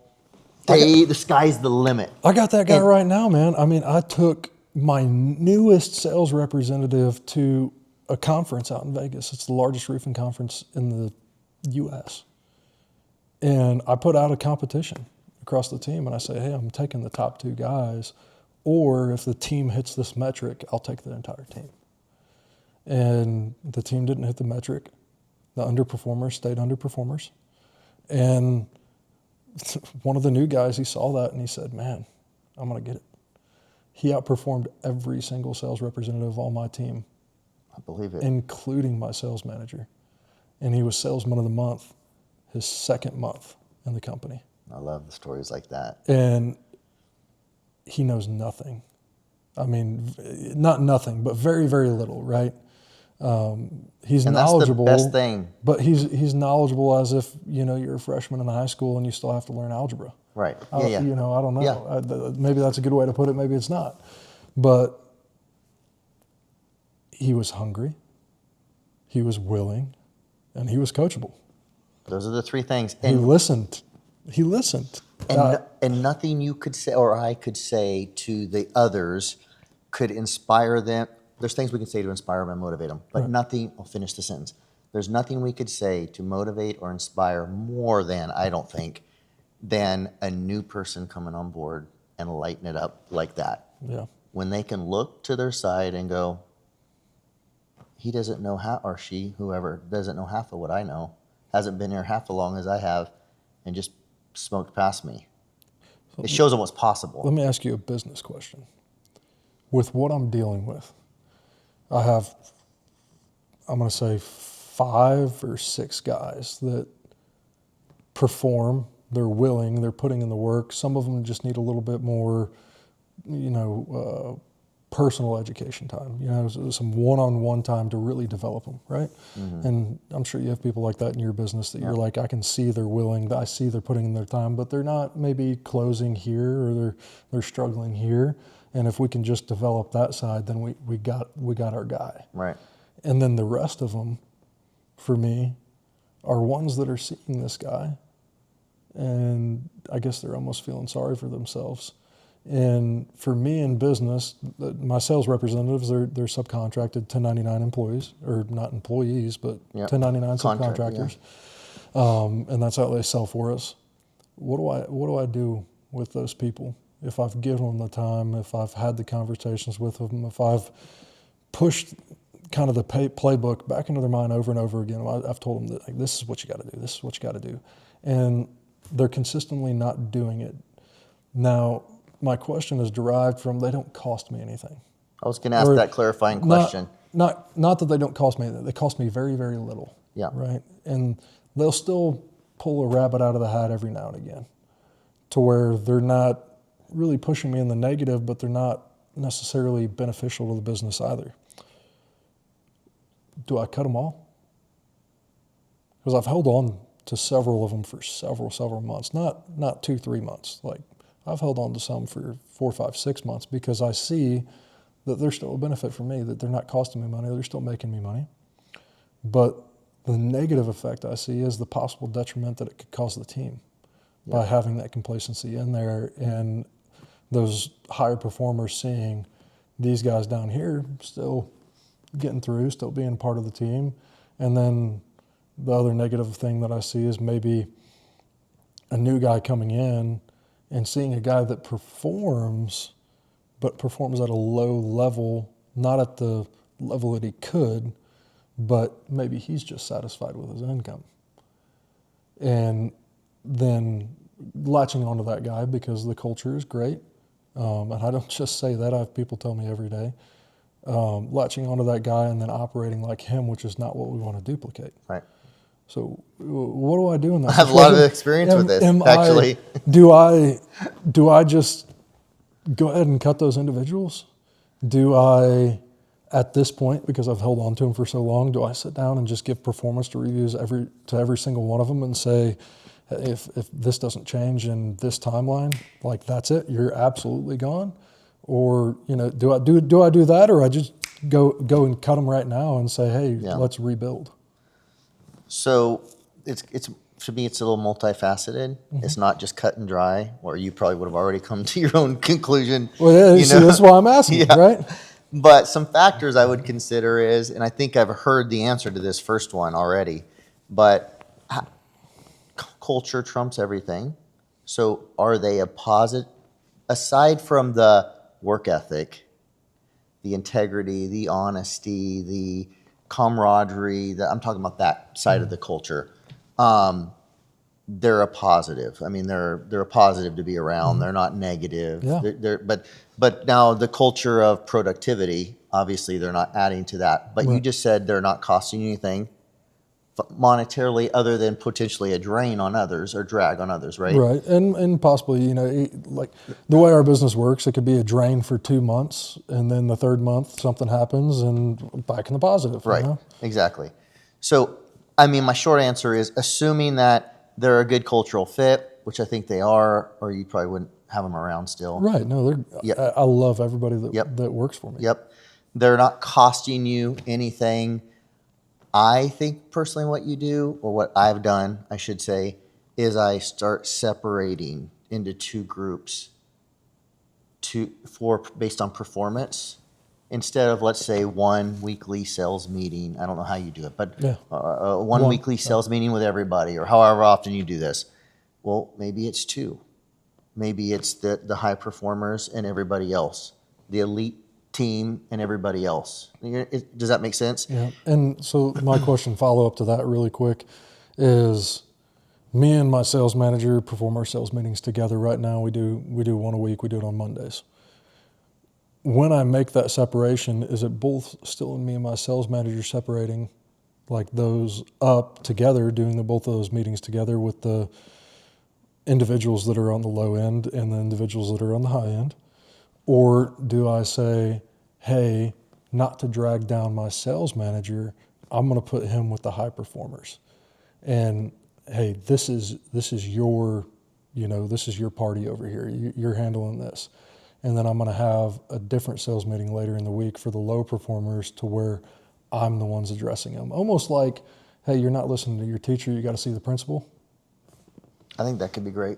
[SPEAKER 1] the sky's the limit.
[SPEAKER 2] I got that guy right now, man. I mean, I took my newest sales representative to a conference out in Vegas. It's the largest roofing conference in the U.S. And I put out a competition across the team, and I say, hey, I'm taking the top 2 guys, or if the team hits this metric, I'll take the entire team. And the team didn't hit the metric. The underperformers stayed underperformers. And one of the new guys, he saw that and he said, man, I'm going to get it. He outperformed every single sales representative on my team.
[SPEAKER 1] I believe it.
[SPEAKER 2] Including my sales manager. And he was salesman of the month, his 2nd month in the company.
[SPEAKER 1] I love the stories like that.
[SPEAKER 2] And he knows nothing. I mean, not nothing, but very, very little, right? He's knowledgeable.
[SPEAKER 1] That's the best thing.
[SPEAKER 2] But he's knowledgeable as if, you're a freshman in high school and you still have to learn algebra.
[SPEAKER 1] Right.
[SPEAKER 2] I don't know.
[SPEAKER 1] Yeah.
[SPEAKER 2] Maybe that's a good way to put it. Maybe it's not. But he was hungry, he was willing, and he was coachable.
[SPEAKER 1] Those are the 3 things.
[SPEAKER 2] And he listened.
[SPEAKER 1] And nothing you could say or I could say to the others could inspire them. There's things we can say to inspire them and motivate them, but nothing, I'll finish the sentence. There's nothing we could say to motivate or inspire more than, I don't think, than a new person coming on board and lighten it up like that.
[SPEAKER 2] Yeah.
[SPEAKER 1] When they can look to their side and go, he doesn't know or she, whoever, doesn't know half of what I know, hasn't been here half as long as I have, and just smoked past me. It shows them what's possible.
[SPEAKER 2] Let me ask you a business question. With what I'm dealing with, I have, I'm going to say 5 or 6 guys that perform, they're willing, they're putting in the work. Some of them just need a little bit more, personal education time, some one-on-one time to really develop them, right? Mm-hmm. And I'm sure you have people like that in your business that you're like, I can see they're willing, I see they're putting in their time, but they're not maybe closing here or they're struggling here. And if we can just develop that side, then we got our guy.
[SPEAKER 1] Right.
[SPEAKER 2] And then the rest of them, for me, are ones that are seeing this guy, and I guess they're almost feeling sorry for themselves. And for me in business, my sales representatives, they're subcontracted 1099 employees, or not employees, but 1099 subcontractors. And that's how they sell for us. What do I do with those people? If I've given them the time, if I've had the conversations with them, if I've pushed kind of the playbook back into their mind over and over again, I've told them that this is what you got to do, this is what you got to do. And they're consistently not doing it. Now, my question is derived from they don't cost me anything.
[SPEAKER 1] I was going to ask that clarifying question.
[SPEAKER 2] Not that they don't cost me anything. They cost me very, very little.
[SPEAKER 1] Yeah.
[SPEAKER 2] Right? And they'll still pull a rabbit out of the hat every now and again to where they're not really pushing me in the negative, but they're not necessarily beneficial to the business either. Do I cut them all? Because I've held on to several of them for several months, not 2-3 months. Like I've held on to some for 4, 5, 6 months because I see that they're still a benefit for me, that they're not costing me money, they're still making me money. But the negative effect I see is the possible detriment that it could cause the team by having that complacency in there, and those higher performers seeing these guys down here still getting through, still being part of the team. And then the other negative thing that I see is maybe a new guy coming in and seeing a guy that performs, but performs at a low level, not at the level that he could, but maybe he's just satisfied with his income. And then latching onto that guy because the culture is great. And I don't just say that, I have people tell me every day. Latching onto that guy and then operating like him, which is not what we want to duplicate.
[SPEAKER 1] Right.
[SPEAKER 2] So what do I do in that
[SPEAKER 1] I have a lot of experience with this, actually.
[SPEAKER 2] Do I just go ahead and cut those individuals? Do I, at this point, because I've held on to them for so long, do I sit down and just give performance reviews to every single one of them and say, if this doesn't change in this timeline, like that's it, you're absolutely gone? Or, do I do that, or I just go and cut them right now and say, hey, let's rebuild?
[SPEAKER 1] So it's to me, it's a little multifaceted. It's not just cut and dry, or you probably would have already come to your own conclusion.
[SPEAKER 2] Well, yeah, that's why I'm asking, right?
[SPEAKER 1] But some factors I would consider is, and I think I've heard the answer to this first one already, but culture trumps everything. So are they a positive, aside from the work ethic, the integrity, the honesty, the camaraderie, I'm talking about that side of the culture. They're a positive. I mean, they're a positive to be around. They're not negative.
[SPEAKER 2] Yeah.
[SPEAKER 1] But now the culture of productivity, obviously they're not adding to that. But you just said they're not costing you anything monetarily other than potentially a drain on others or drag on others, right?
[SPEAKER 2] Right, and possibly, like the way our business works, it could be a drain for 2 months, and then the third month something happens and back in the positive.
[SPEAKER 1] Right, exactly. So, I mean, my short answer is assuming that they're a good cultural fit, which I think they are, or you probably wouldn't have them around still.
[SPEAKER 2] Right, no, I love everybody that works for me.
[SPEAKER 1] Yep. They're not costing you anything. I think personally what you do, or what I've done, I should say, is I start separating into two groups based on performance, instead of, let's say, one weekly sales meeting. I don't know how you do it, but one weekly sales meeting with everybody, or however often you do this. Well, maybe it's two. Maybe it's the high performers and everybody else, the elite team and everybody else. Does that make sense?
[SPEAKER 2] Yeah. And so my question, follow up to that really quick, is me and my sales manager perform our sales meetings together right now. We do one a week. We do it on Mondays. When I make that separation, is it both still in me and my sales manager separating like those up together, doing both of those meetings together with the individuals that are on the low end and the individuals that are on the high end? Or do I say, hey, not to drag down my sales manager, I'm going to put him with the high performers. And hey, this is your, this is your party over here. You're handling this. And then I'm going to have a different sales meeting later in the week for the low performers to where I'm the ones addressing them. Almost like, hey, you're not listening to your teacher, you got to see the principal.
[SPEAKER 1] I think that could be great.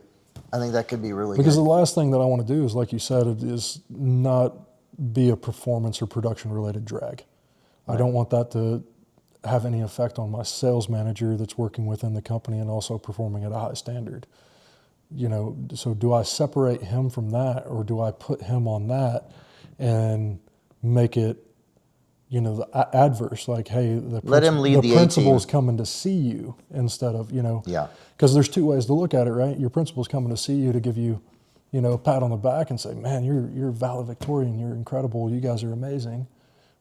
[SPEAKER 1] I think that could be really
[SPEAKER 2] because
[SPEAKER 1] good.
[SPEAKER 2] The last thing that I want to do is, like you said, is not be a performance or production related drag. Right. I don't want that to have any effect on my sales manager that's working within the company and also performing at a high standard. So do I separate him from that, or do I put him on that and make it, the adverse? Like, hey,
[SPEAKER 1] let him lead the
[SPEAKER 2] principal's coming to see you instead of,
[SPEAKER 1] Yeah.
[SPEAKER 2] Because there's two ways to look at it, right? Your principal's coming to see you to give you, a pat on the back and say, man, you're valedictorian, you're incredible, you guys are amazing.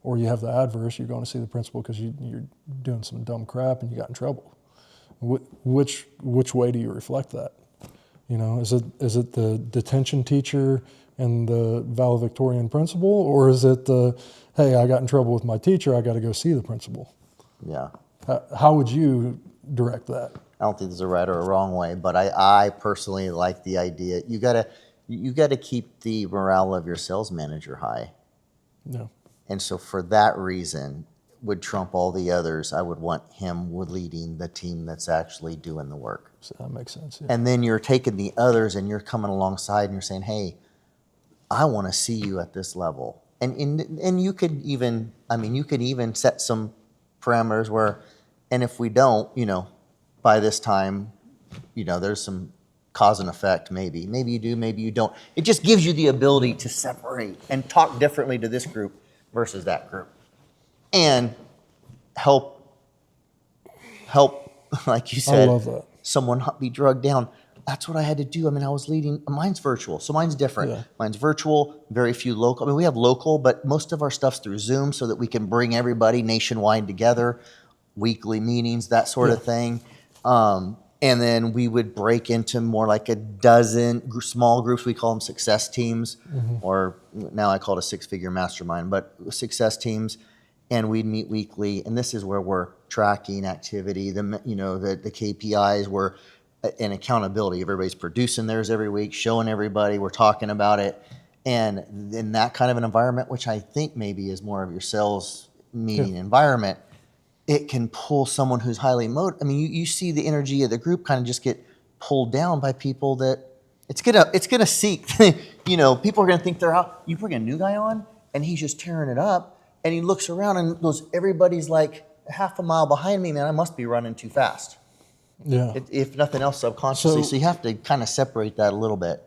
[SPEAKER 2] Or you have the adverse, you're going to see the principal because you're doing some dumb crap and you got in trouble. Which way do you reflect that? Is it the detention teacher and the valedictorian principal, or is it the, hey, I got in trouble with my teacher, I got to go see the principal?
[SPEAKER 1] Yeah.
[SPEAKER 2] How would you direct that?
[SPEAKER 1] I don't think there's a right or a wrong way, but I personally like the idea. You gotta keep the morale of your sales manager high.
[SPEAKER 2] Yeah.
[SPEAKER 1] And so for that reason, would trump all the others, I would want him leading the team that's actually doing the work.
[SPEAKER 2] So that makes sense. Yeah.
[SPEAKER 1] And then you're taking the others and you're coming alongside and you're saying, hey, I want to see you at this level. And you could even, set some parameters where, and if we don't, by this time, there's some cause and effect, maybe. Maybe you do, maybe you don't. It just gives you the ability to separate and talk differently to this group versus that group. And help, like you
[SPEAKER 2] I
[SPEAKER 1] said,
[SPEAKER 2] love that.
[SPEAKER 1] someone be drugged down. That's what I had to do. I mean, I was leading. Mine's virtual, so mine's different.
[SPEAKER 2] Yeah.
[SPEAKER 1] Mine's virtual. Very few local. I mean, we have local, but most of our stuff's through Zoom, so that we can bring everybody nationwide together. Weekly meetings, that sort of thing. And then we would break into more like a dozen small groups. We call them success teams, or now I call it a six-figure mastermind, but success teams. And we'd meet weekly. And this is where we're tracking activity, the KPIs were and accountability. Everybody's producing theirs every week, showing everybody, we're talking about it. And in that kind of an environment, which I think maybe is more of your sales meeting environment, it can pull someone who's highly motivated. I mean, you see the energy of the group kind of just get pulled down by people that it's gonna seek. People are gonna think they're out. You bring a new guy on, and he's just tearing it up, and he looks around and goes, everybody's like half a mile behind me, man. I must be running too fast.
[SPEAKER 2] Yeah.
[SPEAKER 1] If nothing else, subconsciously.
[SPEAKER 2] So-
[SPEAKER 1] So you have to kind of separate that a little bit.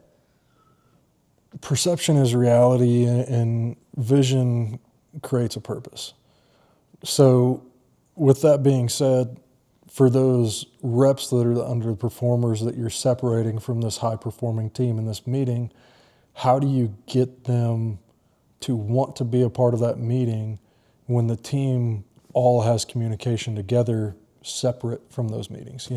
[SPEAKER 2] Perception is reality, and vision creates a purpose. So, with that being said, for those reps that are the underperformers that you're separating from this high performing team in this meeting, how do you get them to want to be a part of that meeting when the team all has communication together separate from those meetings?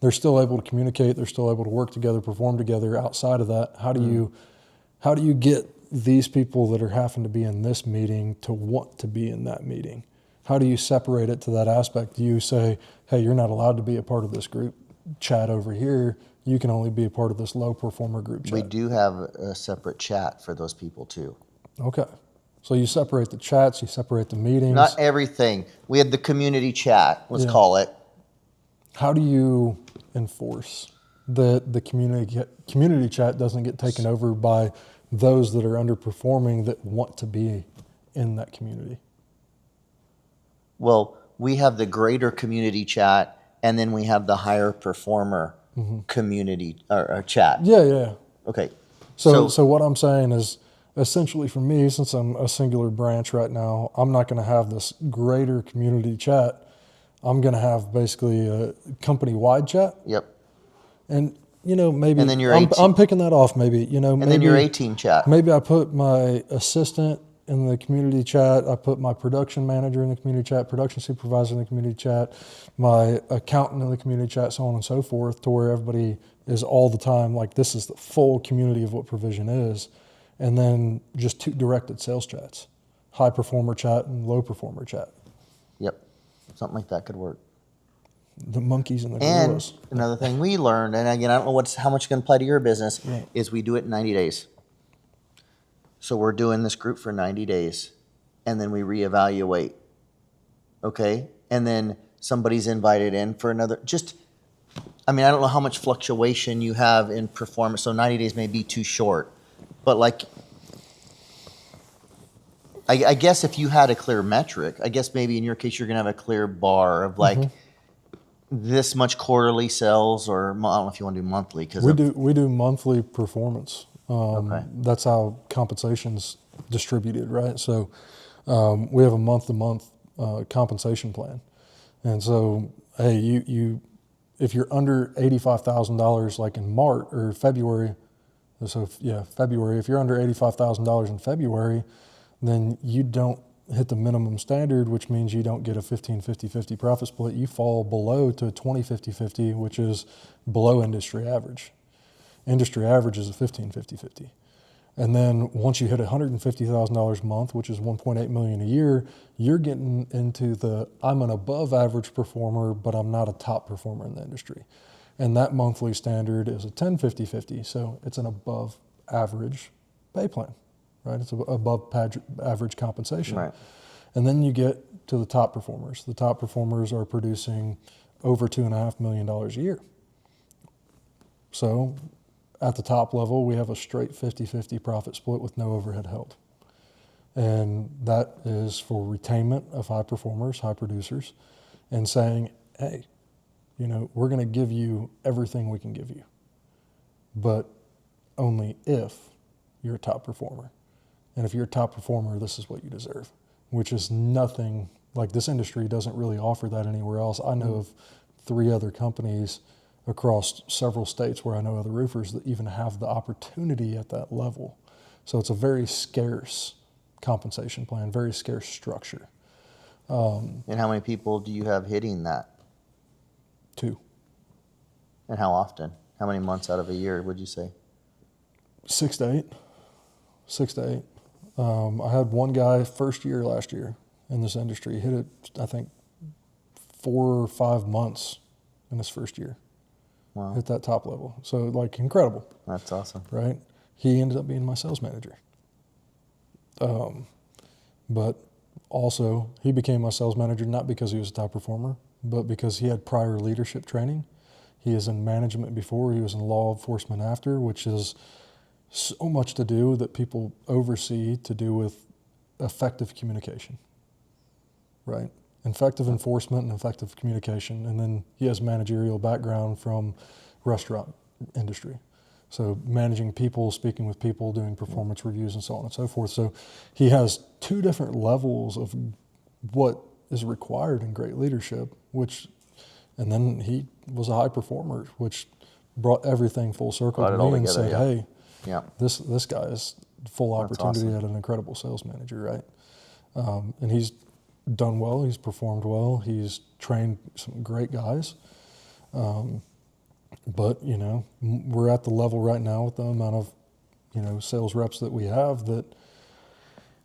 [SPEAKER 2] They're still able to communicate, they're still able to work together, perform together outside of that. How do you get these people that are having to be in this meeting to want to be in that meeting? How do you separate it to that aspect? Do you say, hey, you're not allowed to be a part of this group chat over here. You can only be a part of this low performer group chat.
[SPEAKER 1] We do have a separate chat for those people too.
[SPEAKER 2] Okay. So you separate the chats, you separate the meetings.
[SPEAKER 1] Not everything. We have the community chat, let's call it.
[SPEAKER 2] How do you enforce that the community chat doesn't get taken over by those that are underperforming that want to be in that community?
[SPEAKER 1] Well, we have the greater community chat, and then we have the higher performer community or chat.
[SPEAKER 2] Yeah.
[SPEAKER 1] Okay.
[SPEAKER 2] So what I'm saying is, essentially for me, since I'm a singular branch right now, I'm not going to have this greater community chat. I'm going to have basically a company-wide chat.
[SPEAKER 1] Yep.
[SPEAKER 2] And, maybe
[SPEAKER 1] And then your
[SPEAKER 2] I'm picking that off maybe,
[SPEAKER 1] And then your A-team chat.
[SPEAKER 2] Maybe I put my assistant in the community chat. I put my production manager in the community chat, production supervisor in the community chat, my accountant in the community chat, so on and so forth, to where everybody is all the time like, this is the full community of what provision is. And then just two directed sales chats, high performer chat and low performer chat.
[SPEAKER 1] Yep. Something like that could work.
[SPEAKER 2] The monkeys and the
[SPEAKER 1] And
[SPEAKER 2] gorillas.
[SPEAKER 1] another thing we learned, and again, I don't know how much can apply to your business, is we do it in 90 days. So we're doing this group for 90 days, and then we reevaluate. Okay? And then somebody's invited in for another, I don't know how much fluctuation you have in performance, so 90 days may be too short. But I guess if you had a clear metric, I guess maybe in your case you're going to have a clear bar of this much quarterly sales, or I don't know if you want to do monthly.
[SPEAKER 2] We do monthly performance.
[SPEAKER 1] Okay.
[SPEAKER 2] That's how compensation's distributed, right? So we have a month-to-month compensation plan. And so, hey, if you're under $85,000 like in March or February, February, if you're under $85,000 in February, then you don't hit the minimum standard, which means you don't get a 15-50-50 profit split. You fall below to a 20-50-50, which is below industry average. Industry average is a 15-50-50. And then once you hit $150,000 a month, which is $1.8 million a year, you're getting into I'm an above average performer, but I'm not a top performer in the industry. And that monthly standard is a 10-50-50. So it's an above average pay plan, right? It's above average compensation.
[SPEAKER 1] Right.
[SPEAKER 2] And then you get to the top performers. The top performers are producing over $2.5 million a year. So at the top level, we have a straight 50-50 profit split with no overhead held. And that is for retainment of high performers, high producers, and saying, hey, we're going to give you everything we can give you, but only if you're a top performer. And if you're a top performer, this is what you deserve, which is nothing Like, this industry doesn't really offer that anywhere else. I know of 3 other companies across several states where I know other roofers that even have the opportunity at that level. So it's a very scarce compensation plan, very scarce structure.
[SPEAKER 1] And how many people do you have hitting that?
[SPEAKER 2] 2.
[SPEAKER 1] And how often? How many months out of a year would you say?
[SPEAKER 2] 6 to 8. 6 to 8. I had one guy first year last year in this industry hit it, I think, 4 or 5 months in his first year.
[SPEAKER 1] Wow.
[SPEAKER 2] Hit that top level. So, like, incredible,
[SPEAKER 1] That's awesome.
[SPEAKER 2] right? He ended up being my sales manager. But also, he became my sales manager not because he was a top performer, but because he had prior leadership training. He is in management before, he was in law enforcement after, which is so much to do that people oversee to do with effective communication, right? Effective enforcement and effective communication. And then he has managerial background from restaurant industry. So managing people, speaking with people, doing performance reviews and so on and so forth. So he has 2 different levels of what is required in great leadership, and then he was a high performer, which brought everything full circle
[SPEAKER 1] Brought
[SPEAKER 2] to
[SPEAKER 1] it all
[SPEAKER 2] me and
[SPEAKER 1] together,
[SPEAKER 2] said,
[SPEAKER 1] yeah.
[SPEAKER 2] hey,
[SPEAKER 1] Yeah.
[SPEAKER 2] this guy is full
[SPEAKER 1] That's
[SPEAKER 2] opportunity
[SPEAKER 1] awesome.
[SPEAKER 2] at an incredible sales manager, right? And he's done well, he's performed well, he's trained some great guys. But, we're at the level right now with the amount of, sales reps that we have that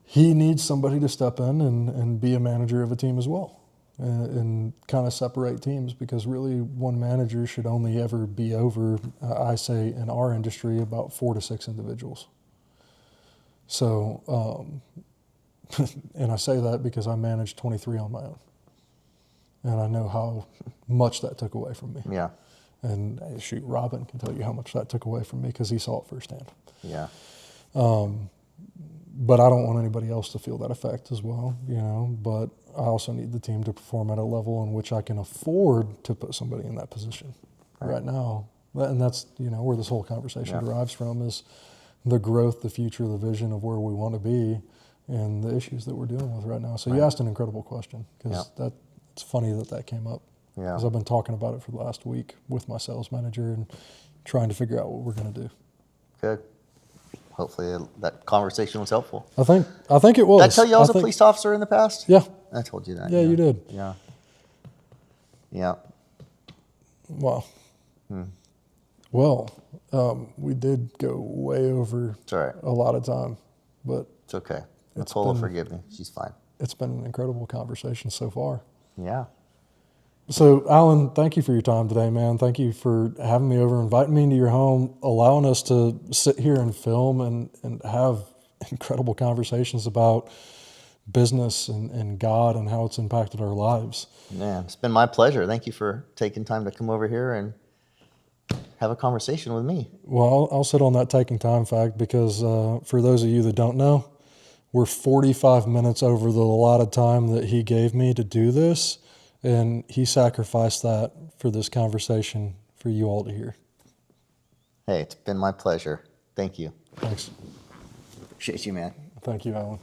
[SPEAKER 2] he needs somebody to step in and be a manager of a team as well and kind of separate teams, because really one manager should only ever be over, I say in our industry, about 4 to 6 individuals. So, and I say that because I managed 23 on my own. And I know how much that took away from me.
[SPEAKER 1] Yeah.
[SPEAKER 2] And shoot, Robin can tell you how much that took away from me because he saw it firsthand.
[SPEAKER 1] Yeah.
[SPEAKER 2] But I don't want anybody else to feel that effect as well, But I also need the team to perform at a level in which I can afford to put somebody in that position right now. And that's, where this whole conversation derives from, is the growth, the future, the vision of where we want to be and the issues that we're dealing with right now. So you asked an incredible question, because it's funny that came up.
[SPEAKER 1] Yeah.
[SPEAKER 2] Because I've been talking about it for the last week with my sales manager and trying to figure out what we're going to do.
[SPEAKER 1] Good. Hopefully that conversation was helpful.
[SPEAKER 2] I think it was.
[SPEAKER 1] Did I tell you I was a police officer in the past?
[SPEAKER 2] Yeah.
[SPEAKER 1] I told you that.
[SPEAKER 2] Yeah, you did.
[SPEAKER 1] Yeah. Yeah.
[SPEAKER 2] Wow. Well, we did go way over
[SPEAKER 1] It's all right.
[SPEAKER 2] a lot of time, but
[SPEAKER 1] It's okay.
[SPEAKER 2] It's
[SPEAKER 1] Nicole will
[SPEAKER 2] been-
[SPEAKER 1] forgive me. She's fine.
[SPEAKER 2] it's been an incredible conversation so far.
[SPEAKER 1] Yeah.
[SPEAKER 2] So, Allan, thank you for your time today, man. Thank you for having me over, inviting me into your home, allowing us to sit here and film and have incredible conversations about business and God and how it's impacted our lives.
[SPEAKER 1] Yeah. It's been my pleasure. Thank you for taking time to come over here and have a conversation with me.
[SPEAKER 2] Well, I'll sit on that taking time fact because for those of you that don't know, we're 45 minutes over the allotted time that he gave me to do this. And he sacrificed that for this conversation for you all to hear.
[SPEAKER 1] Hey, it's been my pleasure. Thank you.
[SPEAKER 2] Thanks.
[SPEAKER 1] Appreciate you, man.
[SPEAKER 2] Thank you, Allan.